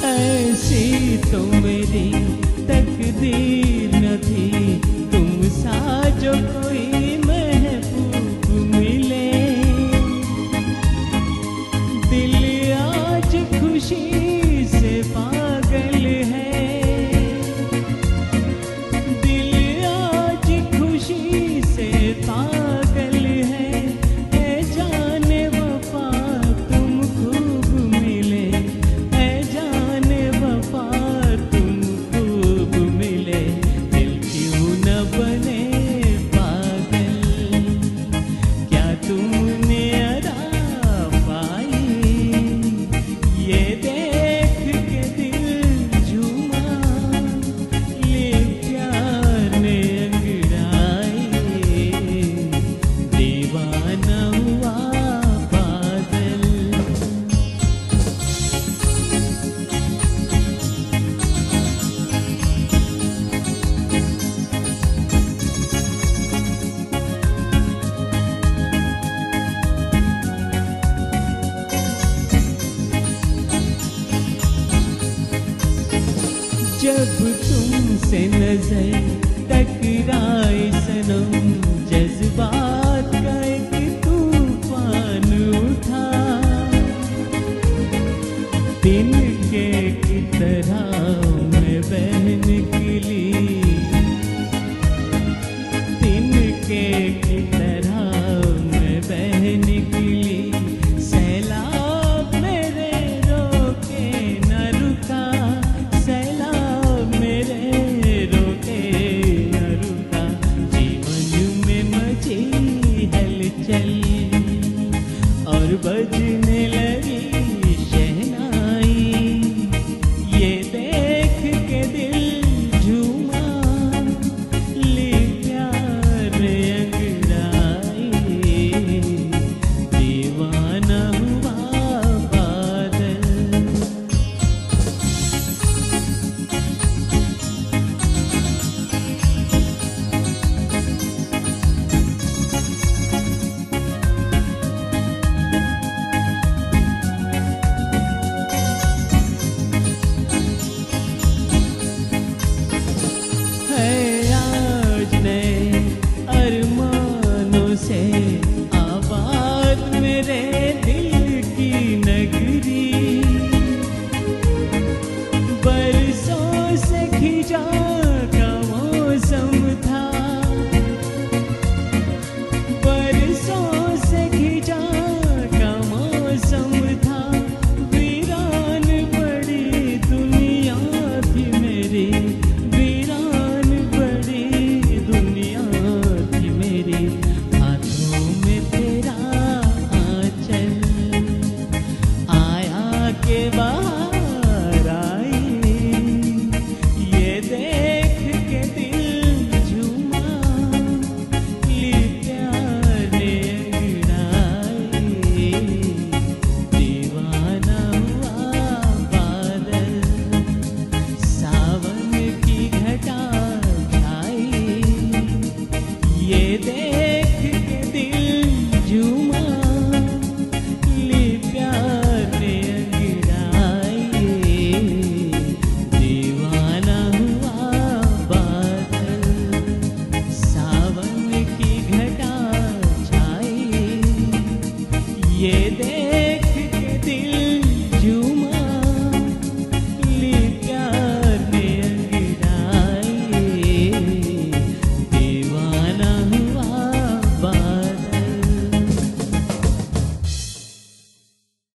ऐसी तो मेरी तकदीर न थी, तुम सा जो कोई महबूब मिले। दिल आज खुशी से पागल है, दिल आज खुशी से पागल है। ऐ जाने वफा तुम खूब मिले, ऐ जाने वफा तुम खूब मिले। दिल क्यों न बने पागल, क्या तुमने अदा पाई? ये देख के दिल झूमा, ले प्यार ने अंगड़ाई। दीवाना हुआ बादल। जब तुमसे नजर टकराए सनम, जज्बात का एक तूफान उठा। दिन के की तरह मैं बह निकली, दिन के की तरह मैं बह निकली। सैलाब मेरे रोके न रुका, सैलाब मेरे रोके न रुका। जीवन में मची हलचल और बजने लगी शहनाई। ये देख के दिल झूमा, ले प्यार अंगड़ाई। दीवाना हुआ बादल। है आज नए अरमानों से आबाद मेरे दिल की नगरी। बरसों से खिंचा